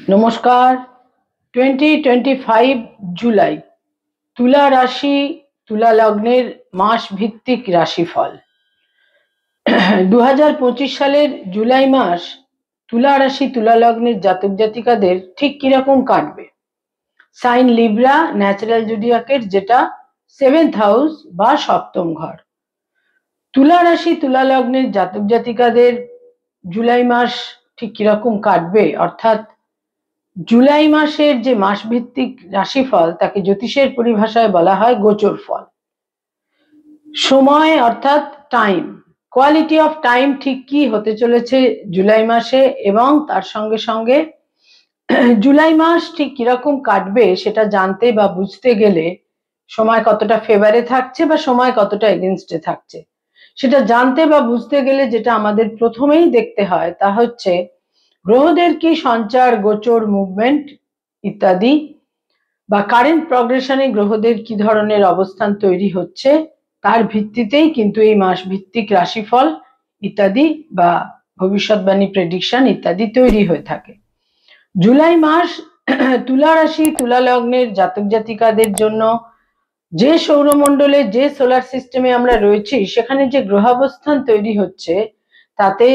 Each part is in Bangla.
নমস্কার। 2025 জুলাই তুলা রাশি তুলা লগ্নের মাস ভিত্তিক রাশিফল। 2025 সালের জুলাই মাস তুলা রাশি তুলা লগ্নের জাতক জাতিকাদের ঠিক কিরকম কাটবে। সাইন লিব্রা ন্যাচারাল জুডিয়াকের যেটা 7th হাউস বা সপ্তম ঘর। তুলা রাশি তুলা লগ্নের জাতক জাতিকাদের জুলাই মাস ঠিক কিরকম কাটবে, অর্থাৎ জুলাই মাসের যে মাসভিত্তিক রাশিফল তাকে জ্যোতিষের পরিভাষায় বলা হয় গোচর ফল। সময় অর্থাৎ টাইম, কোয়ালিটি অফ টাইম ঠিক কি হতে চলেছে জুলাই মাসে, এবং তার সঙ্গে সঙ্গে জুলাই মাস ঠিক কিরকম কাটবে সেটা জানতে বা বুঝতে গেলে সময় কতটা ফেভারে থাকছে বা সময় কতটা এগেনস্টে থাকছে সেটা জানতে বা বুঝতে গেলে যেটা আমাদের প্রথমেই দেখতে হয় তা হচ্ছে গ্রহদের কি সঞ্চার, গোচর, মুভমেন্ট ইত্যাদি, বা কারেন্ট প্রগ্রেশনে গ্রহদের কি ধরনের অবস্থান তৈরি হচ্ছে তার ভিত্তিতেই কিন্তু এই মাস ভিত্তিক রাশিফল ইত্যাদি বা ভবিষ্যৎবাণী প্রেডিকশন ইত্যাদি তৈরি হয়ে থাকে। জুলাই মাস তুলা রাশি তুলা লগ্নের জাতক জাতিকাদের জন্য যে সৌরমণ্ডলে যে সোলার সিস্টেমে আমরা রয়েছি সেখানে যে গ্রহাবস্থান তৈরি হচ্ছে তাতে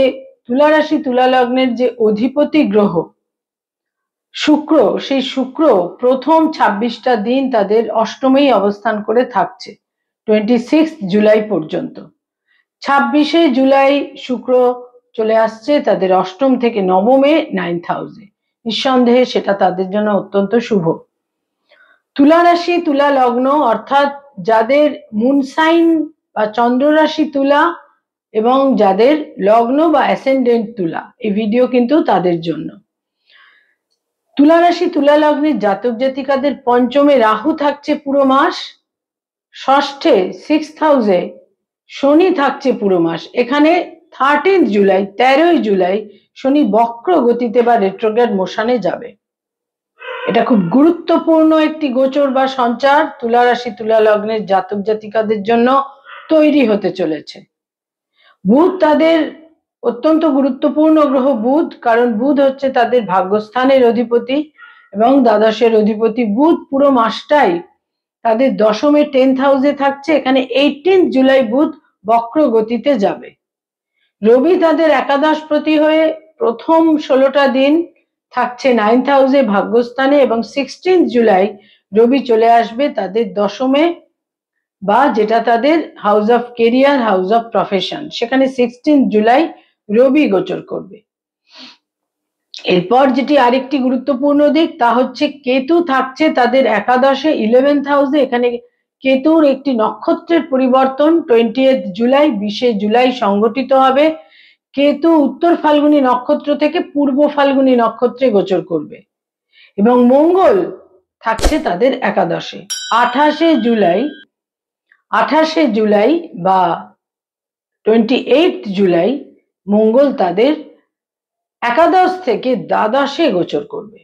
তুলা রাশি তুলা লগ্নের যে অধিপতি গ্রহ শুক্র, সেই শুক্র প্রথম 26টা দিন তাদের অষ্টমেই অবস্থান করে থাকছে 26 জুলাই পর্যন্ত। 26শে জুলাই শুক্র চলে আসছে তাদের অষ্টম থেকে নবমে 9th হাউসে। নিঃসন্দেহে সেটা তাদের জন্য অত্যন্ত শুভ। তুলা রাশি তুলা লগ্ন অর্থাৎ যাদের মুন সাইন বা চন্দ্র রাশি তুলা এবং যাদের লগ্ন বা অ্যাসেন্ডেন্ট তুলা, এই ভিডিও কিন্তু তাদের জন্য। তুলা রাশি তুলা লগ্নের জাতক জাতিকাদের পঞ্চমে রাহু থাকছে পুরো মাস, ষষ্ঠে 6th হাউসে শনি থাকছে পুরো মাস। এখানে 13th জুলাই 13ই জুলাই শনি বক্র গতিতে বা রেট্রোগ্রেড মোশনে যাবে। এটা খুব গুরুত্বপূর্ণ একটি গোচর বা সঞ্চার তুলা রাশি তুলা লগ্নের জাতক জাতিকাদের জন্য তৈরি হতে চলেছে। বুধ তাদের অত্যন্ত গুরুত্বপূর্ণ গ্রহ বুধ, কারণ বুধ হচ্ছে তাদের ভাগ্যস্থানের অধিপতি এবং দ্বাদশের অধিপতি। বুধ পুরো মাসটাই তাদের দশমে 10th হাউসে থাকছে। এখানে 18th জুলাই বুধ বক্র গতিতে যাবে। রবি তাদের একাদশপতি হয়ে প্রথম 16টা দিন থাকছে 9th হাউসে ভাগ্যস্থানে, এবং 16th জুলাই রবি চলে আসবে তাদের দশমে বা যেটা তাদের house of carrier, house of profession, সেখানে 16th জুলাই রবি গোচর করবে। এরপর যেটি আরেকটি গুরুত্বপূর্ণ দিক তা হচ্ছে কেতু থাকছে তাদের একাদশে 11th হাউসে। এখানে কেতুর একটি নক্ষত্রের পরিবর্তন 20th জুলাই 20শে জুলাই সংঘটিত হবে। কেতু উত্তর ফাল্গুনী নক্ষত্র থেকে পূর্ব ফাল্গুনী নক্ষত্রে গোচর করবে, এবং মঙ্গল থাকছে তাদের একাদশে। 28শে জুলাই বা 28th জুলাই মঙ্গল তাদের একাদশ থেকে দ্বাদশে গোচর করবে।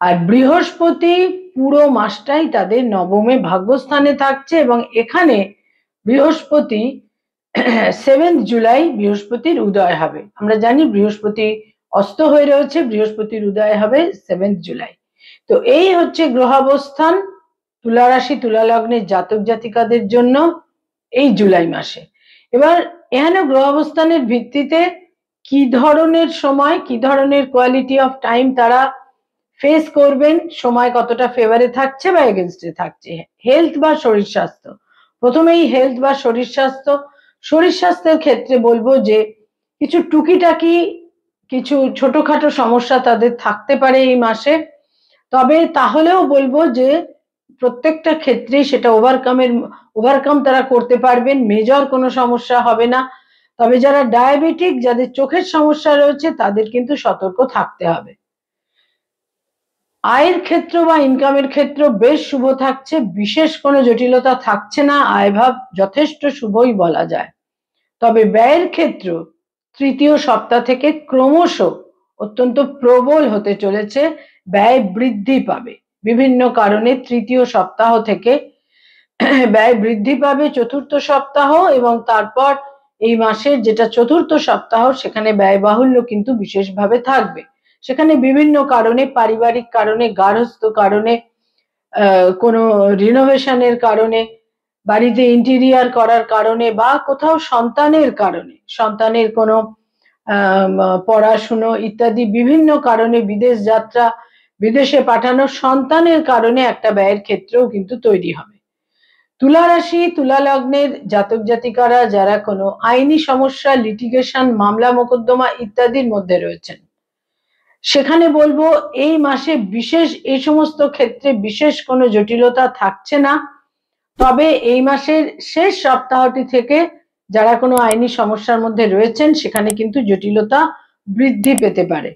আর বৃহস্পতি পুরো মাসটাই তাদের নবমে ভাগ্যস্থানে থাকছে, এবং এখানে বৃহস্পতি 7th জুলাই বৃহস্পতির উদয় হবে। আমরা জানি বৃহস্পতি অস্ত হয়ে রয়েছে, বৃহস্পতির উদয় হবে 7th জুলাই। তো এই হচ্ছে গ্রহাবস্থান তুলা রাশি তুলা লগ্নের জাতক জাতিকাদের জন্য এই জুলাই মাসে। এবার এখানে গ্রহাবস্থানের ভিত্তিতে কি ধরনের সময়, কি ধরনের কোয়ালিটি অফ টাইম তারা ফেস করবেন, সময় কতটা ফেভারে থাকছে বা এগেনস্টে থাকছে। হেলথ বা শরীর স্বাস্থ্য, প্রথমেই হেলথ বা শরীর স্বাস্থ্য। শরীর স্বাস্থ্যের ক্ষেত্রে বলবো যে কিছু টুকিটাকি কিছু ছোটখাটো সমস্যা তাদের থাকতে পারে এই মাসে, তবে তাহলেও বলবো যে প্রত্যেকটা ক্ষেত্রে সেটা ওভারকাম তারা করতে পারবেন, মেজর কোনো সমস্যা হবে না। তবে যারা ডায়াবেটিক, যাদের চোখের সমস্যা রয়েছে তাদের কিন্তু সতর্ক থাকতে হবে। আয়ের ক্ষেত্র বা ইনকামের ক্ষেত্র বেশ শুভ থাকছে, বিশেষ কোনো জটিলতা থাকছে না, আয়ভাব যথেষ্ট শুভই বলা যায়। তবে ব্যয়ের ক্ষেত্র তৃতীয় সপ্তাহ থেকে ক্রমশ অত্যন্ত প্রবল হতে চলেছে, ব্যয় বৃদ্ধি পাবে বিভিন্ন কারণে। তৃতীয় সপ্তাহ থেকে ব্যয় বৃদ্ধি পাবে চতুর্থ সপ্তাহ, এবং তারপর এই মাসের যেটা চতুর্থ সপ্তাহ সেখানে ব্যয়বাহুল্য কিন্তু বিশেষভাবে থাকবে। সেখানে বিভিন্ন কারণে, পারিবারিক কারণে, গার্হস্থ্য কারণে, কোনো রিনোভেশনের কারণে, বাড়িতে ইন্টেরিয়ার করার কারণে, বা কোথাও সন্তানের কারণে, সন্তানের কোনো পড়াশুনো ইত্যাদি বিভিন্ন কারণে, বিদেশ যাত্রা, বিদেশে পাঠানো, সন্তানের কারণে একটা ব্যয়ের ক্ষেত্রেও কিন্তু তৈরি হবে। তুলা রাশি, তুলা লগ্নের জাতক জাতিকারা যারা কোনো আইনি সমস্যা, লিটিগেশন, মামলা মোকদ্দমা ইত্যাদির মধ্যে রয়েছেন, সেখানে বলবো এই মাসে বিশেষ এই সমস্ত ক্ষেত্রে বিশেষ কোনো জটিলতা থাকছে না। তবে এই মাসের শেষ সপ্তাহটি থেকে যারা কোনো আইনি সমস্যার মধ্যে রয়েছেন সেখানে কিন্তু জটিলতা বৃদ্ধি পেতে পারে।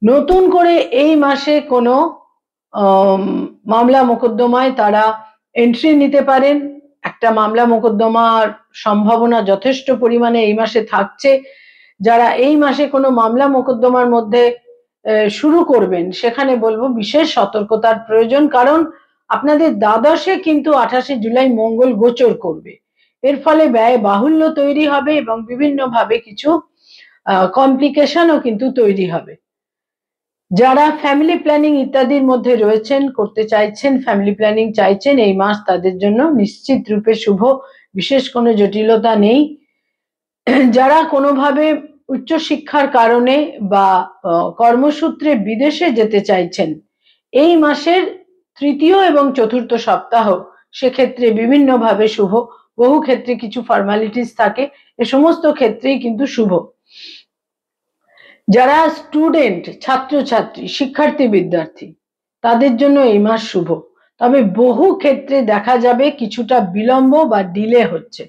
নতুন করে এই মাসে কোনো মামলা মোকদ্দমায় তারা এন্ট্রি নিতে পারেন। একটা মামলা মোকদ্দমার সম্ভাবনা যথেষ্ট পরিমাণে এই মাসে থাকছে। যারা এই মাসে কোনো মামলা মোকদ্দমার মধ্যে শুরু করবেন সেখানে বলবো বিশেষ সতর্কতার প্রয়োজন, কারণ আপনাদের দ্বাদশে কিন্তু 28শে জুলাই মঙ্গল গোচর করবে। এর ফলে ব্যয় বাহুল্য তৈরি হবে এবং বিভিন্নভাবে কিছু কমপ্লিকেশনও কিন্তু তৈরি হবে। যারা ফ্যামিলি প্ল্যানিং ইত্যাদির মধ্যে রয়েছেন, করতে চাইছেন, ফ্যামিলি প্ল্যানিং চাইছেন, এই মাস তাদের জন্য নিশ্চিত রূপে শুভ, বিশেষ কোনো জটিলতা নেই। যারা কোনোভাবে উচ্চশিক্ষার কারণে বা কর্মসূত্রে বিদেশে যেতে চাইছেন, এই মাসের তৃতীয় এবং চতুর্থ সপ্তাহ সেক্ষেত্রে বিভিন্নভাবে শুভ। বহু ক্ষেত্রে কিছু ফর্মালিটিস থাকে, এ সমস্ত ক্ষেত্রেই কিন্তু শুভ। যারা স্টুডেন্ট, ছাত্রছাত্রী, শিক্ষার্থী, বিদ্যার্থী, তাদের জন্য এই মাস শুভ। তবে বহু ক্ষেত্রে দেখা যাবে কিছুটা বিলম্ব বা ডিলে হচ্ছে।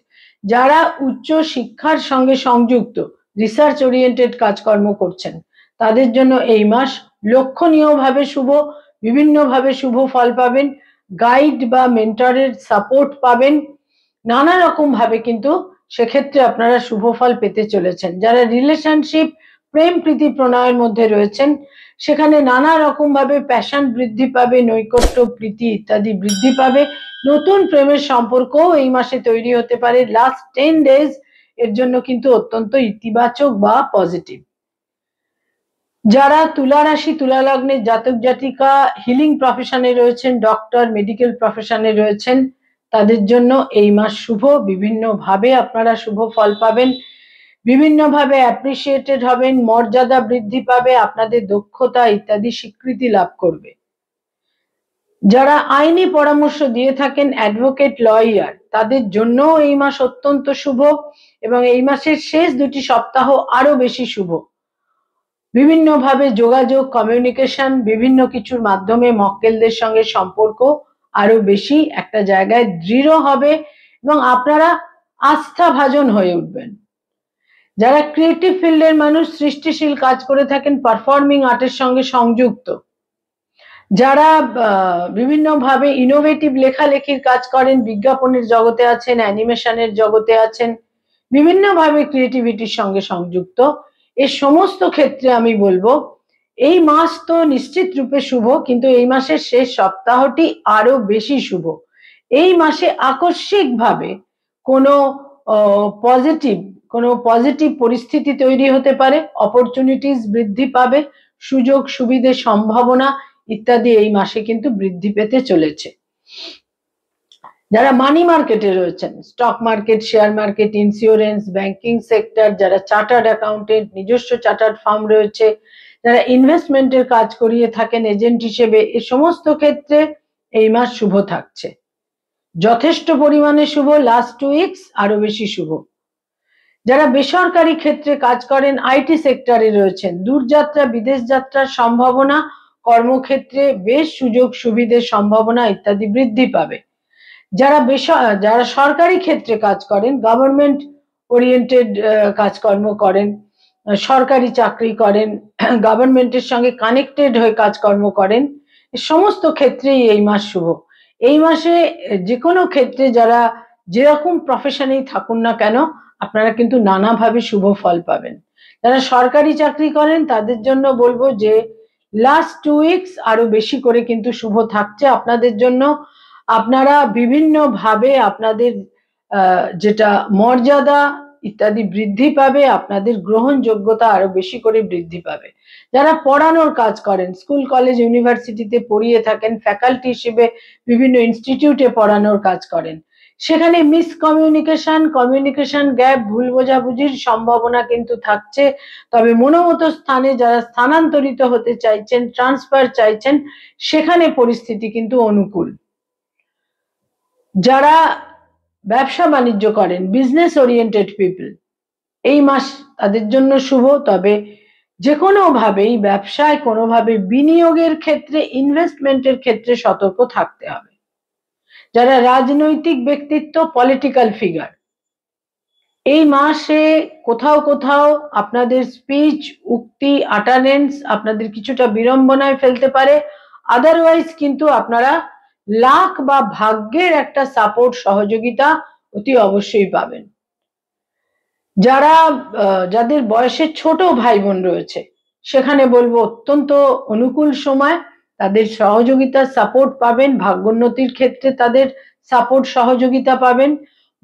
যারা উচ্চ শিক্ষার সঙ্গে সংযুক্ত, রিসার্চ ওরিয়েন্টেড কাজকর্ম করছেন, তাদের জন্য এই মাস লক্ষণীয়ভাবে শুভ, বিভিন্নভাবে শুভ ফল পাবেন, গাইড বা মেন্টরের সাপোর্ট পাবেন, নানা রকম ভাবে কিন্তু সেক্ষেত্রে আপনারা শুভ ফল পেতে চলেছেন। যারা রিলেশনশিপ, প্রেম প্রীতি প্রণয়ের মধ্যে রয়েছেন, সেখানে নানা রকম ভাবে প্যাশন বৃদ্ধি পাবে, নৈকট্য, প্রীতি ইত্যাদি বৃদ্ধি পাবে। নতুন প্রেমের সম্পর্কও এই মাসে তৈরি হতে পারে। লাস্ট 10 ডেজ এর জন্য কিন্তু অত্যন্ত ইতিবাচক বা পজিটিভ। যারা তুলা রাশি, তুলা লগ্নের জাতক জাতিকা হিলিং প্রফেশনে রয়েছেন, ডক্টর, মেডিকেল প্রফেশনে রয়েছেন, তাদের জন্য এই মাস শুভ। বিভিন্নভাবে আপনারা শুভ ফল পাবেন, বিভিন্নভাবে অ্যাপ্রিসিয়েটেড হবেন, মর্যাদা বৃদ্ধি পাবে, আপনাদের দক্ষতা ইত্যাদি স্বীকৃতি লাভ করবে। যারা আইনি পরামর্শ দিয়ে থাকেন, অ্যাডভোকেট, লয়ার, তাদের জন্য এই মাস অত্যন্ত শুভ এবং এই মাসের শেষ দুটি সপ্তাহ আরো বেশি শুভ। বিভিন্নভাবে যোগাযোগ, কমিউনিকেশন, বিভিন্ন কিছুর মাধ্যমে মক্কেলদের সঙ্গে সম্পর্ক আরো বেশি একটা জায়গায় দৃঢ় হবে এবং আপনারা আস্থাভাজন হয়ে উঠবেন। যারা ক্রিয়েটিভ ফিল্ডের মানুষ, সৃষ্টিশীল কাজ করে থাকেন, পারফর্মিং আর্টের সঙ্গে সংযুক্ত, যারা বিভিন্নভাবে ইনোভেটিভ লেখালেখির কাজ করেন, বিজ্ঞাপনের জগতে আছেন, অ্যানিমেশনের জগতে আছেন, বিভিন্নভাবে ক্রিয়েটিভিটির সঙ্গে সংযুক্ত, এই সমস্ত ক্ষেত্রে আমি বলবো এই মাস তো নিশ্চিত রূপে শুভ, কিন্তু এই মাসের শেষ সপ্তাহটি আরো বেশি শুভ। এই মাসে আকস্মিকভাবে কোনো পজিটিভ পরিস্থিতি তৈরি হতে পারে, অপরচুনিটিস বৃদ্ধি পাবে, সুযোগ সুবিধে, সম্ভাবনা ইত্যাদি এই মাসে কিন্তু বৃদ্ধি পেতে চলেছে। যারা মানি মার্কেটে রয়েছেন, stock market, share market, insurance, banking sector, যারা চার্টার্ড অ্যাকাউন্টেন্ট, নিজস্ব চার্টার্ড ফার্ম রয়েছে, যারা ইনভেস্টমেন্টের কাজ করিয়ে থাকেন এজেন্ট হিসেবে, এ সমস্ত ক্ষেত্রে এই মাস শুভ থাকছে, যথেষ্ট পরিমাণে শুভ। লাস্ট 2 উইকস আরো বেশি শুভ। যারা বেসরকারি ক্ষেত্রে কাজ করেন, আইটি সেক্টরে রয়েছেন, দূরযাত্রা, বিদেশ যাত্রার সম্ভাবনা, কর্মক্ষেত্রে বেশ সুযোগ সুবিধের সম্ভাবনা ইত্যাদি বৃদ্ধি পাবে। যারা সরকারি ক্ষেত্রে কাজ করেন, গভর্নমেন্ট ওরিয়েন্টেড কাজকর্ম করেন, সরকারি চাকরি করেন, গভর্নমেন্টের সঙ্গে কানেক্টেড হয়ে কাজকর্ম করেন, সমস্ত ক্ষেত্রেই এই মাস শুভ। এই মাসে যে কোনো ক্ষেত্রে যারা যেরকম প্রফেশনেই থাকুন না কেন, আপনারা কিন্তু নানাভাবে শুভ ফল পাবেন। যারা সরকারি চাকরি করেন তাদের জন্য বলবো যে লাস্ট 2 উইকস আরো বেশি করে কিন্তু শুভ থাকছে আপনাদের জন্য। আপনারা বিভিন্নভাবে আপনাদের যেটা মর্যাদা ইত্যাদি বৃদ্ধি পাবে, আপনাদের গ্রহণযোগ্যতা আরো বেশি করে বৃদ্ধি পাবে। যারা পড়ানোর কাজ করেন, স্কুল কলেজ ইউনিভার্সিটিতে পড়িয়ে থাকেন, ফ্যাকাল্টি হিসেবে বিভিন্ন ইনস্টিটিউটে পড়ানোর কাজ করেন, সেখানে কমিউনিকেশন গ্যাপ, ভুল বোঝাবুঝির সম্ভাবনা কিন্তু থাকছে। তবে মনোমতো স্থানে যারা স্থানান্তরিত হতে চাইছেন, ট্রান্সফার চাইছেন, সেখানে পরিস্থিতি কিন্তু অনুকূল। যারা ব্যবসা বাণিজ্য করেন, বিজনেস ওরিয়েন্টেড পিপল, এই মাস তাদের জন্য শুভ। তবে যে কোনো ভাবেই ব্যবসায় কোনোভাবে বিনিয়োগের ক্ষেত্রে, ইনভেস্টমেন্টের ক্ষেত্রে সতর্ক থাকতে হবে। যারা রাজনৈতিক ব্যক্তিত্ব, পলিটিক্যাল ফিগার, এই মাসে কোথাও কোথাও আপনাদের স্পিচ, উক্তি, অ্যাটেন্ডেন্স আপনাদের কিছুটা বিড়ম্বনায় ফেলতে পারে। আদারওয়াইজ কিন্তু আপনারা লাক বা ভাগ্যের একটা সাপোর্ট, সহযোগিতা অতি অবশ্যই পাবেন। যাদের বয়সে ছোট ভাই বোন রয়েছে, সেখানে বলবো অত্যন্ত অনুকূল সময়, তাদের সহযোগিতা, সাপোর্ট পাবেন। ভাগ্যোন্নতির ক্ষেত্রে তাদের সাপোর্ট, সহযোগিতা পাবেন।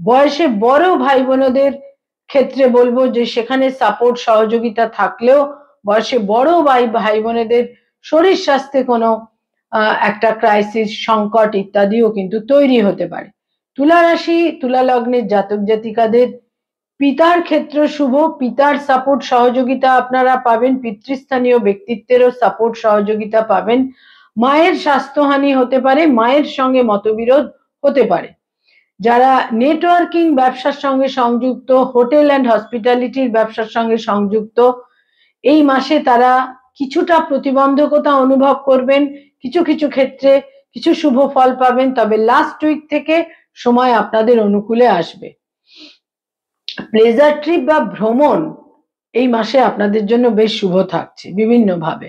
বয়সে বড় ভাই বোনদের ক্ষেত্রে বলবো যে সেখানে সাপোর্ট, সহযোগিতা থাকলেও বয়সে বড় ভাই বোনেদের শরীর স্বাস্থ্যে কোনো একটা ক্রাইসিস, সংকট ইত্যাদিও কিন্তু তৈরি হতে পারে। তুলা রাশি, তুলা লগ্নের জাতক জাতিকাদের পিতার ক্ষেত্র শুভ, পিতার সাপোর্ট, সহযোগিতা আপনারা পাবেন। পিতৃস্থানীয় ব্যক্তিত্বেরও সাপোর্ট, সহযোগিতা পাবেন। মায়ের স্বাস্থ্যহানি হতে পারে, মায়ের সঙ্গে মতবিরোধ হতে পারে। যারা নেটওয়ার্কিং ব্যবসার সঙ্গে সংযুক্ত, হোটেল অ্যান্ড হসপিটালিটির ব্যবসার সঙ্গে সংযুক্ত, এই মাসে তারা কিছুটা প্রতিবন্ধকতা অনুভব করবেন। কিছু কিছু ক্ষেত্রে কিছু শুভ ফল পাবেন, তবে লাস্ট উইক থেকে সময় আপনাদের অনুকূলে আসবে। প্লেজার ট্রিপ বা ভ্রমণ এই মাসে আপনাদের জন্য বেশ শুভ থাকছে। বিভিন্নভাবে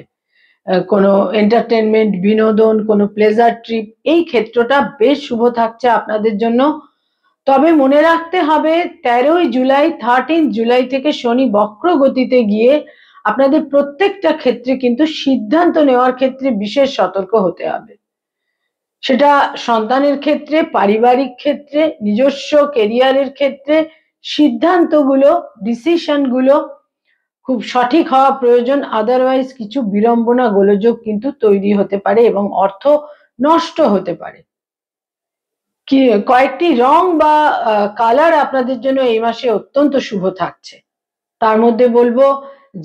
কোনো এন্টারটেনমেন্ট, বিনোদন, কোনো প্লেজার ট্রিপ, এই ক্ষেত্রটা বেশ শুভ থাকছে আপনাদের জন্য। তবে মনে রাখতে হবে 13 জুলাই, 13 জুলাই থেকে শনি বক্র গতিতে গিয়ে আপনাদের প্রত্যেকটা ক্ষেত্রে কিন্তু সিদ্ধান্ত নেওয়ার ক্ষেত্রে বিশেষ সতর্ক হতে হবে। সেটা সন্তানের ক্ষেত্রে, পারিবারিক ক্ষেত্রে, নিজস্ব কেরিয়ারের ক্ষেত্রে সিদ্ধান্তগুলো, ডিসিশনগুলো খুব সঠিক হওয়া প্রয়োজন। আদারওয়াইজ কিছু বিড়ম্বনা, গোলযোগ কিন্তু তৈরি হতে পারে এবং অর্থ নষ্ট হতে পারে। কয়েকটি রং বা কালার আপনাদের জন্য এই মাসে অত্যন্ত শুভ থাকছে। তার মধ্যে বলবো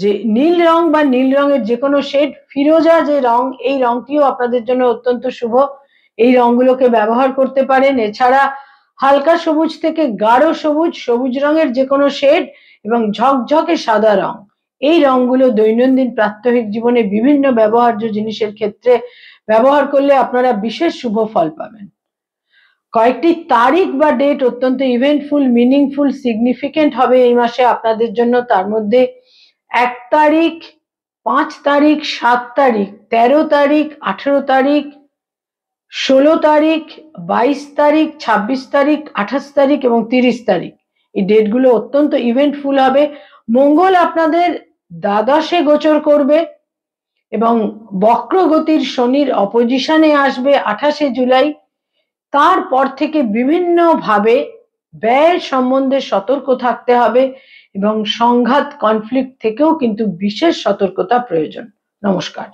যে নীল রং বা নীল রঙের যে কোনো শেড, ফিরোজা যে রং, এই রংটিও আপনাদের জন্য অত্যন্ত শুভ। এই রংগুলোকে ব্যবহার করতে পারেন। এছাড়া হালকা সবুজ থেকে গাঢ় সবুজ, সবুজ রঙের যে কোনো শেড এবং ঝকঝকে সাদা রং, এই রংগুলো দৈনন্দিন প্রাত্যহিক জীবনে বিভিন্ন ব্যবহার্য জিনিসের ক্ষেত্রে ব্যবহার করলে আপনারা বিশেষ শুভ ফল পাবেন। কয়েকটি তারিখ বা ডেট অত্যন্ত ইভেন্টফুল, মিনিংফুল, সিগনিফিকেন্ট হবে এই মাসে আপনাদের জন্য। তার মধ্যে 1 তারিখ, 5 তারিখ, 7 তারিখ, 13 তারিখ, 18 তারিখ, 16 তারিখ, 22 তারিখ, 26 তারিখ, 28 তারিখ এবং 30 তারিখ, এই ডেটগুলো অত্যন্ত ইভেন্টফুল হবে। মঙ্গল আপনাদের দ্বাদশে গোচর করবে এবং বক্রগতির শনির অপোজিশনে আসবে 28 জুলাই। তারপর থেকে বিভিন্নভাবে ব্যয় সম্বন্ধে সতর্ক থাকতে হবে এবং সংঘাত, কনফ্লিক্ট থেকেও কিন্তু বিশেষ সতর্কতা প্রয়োজন। নমস্কার।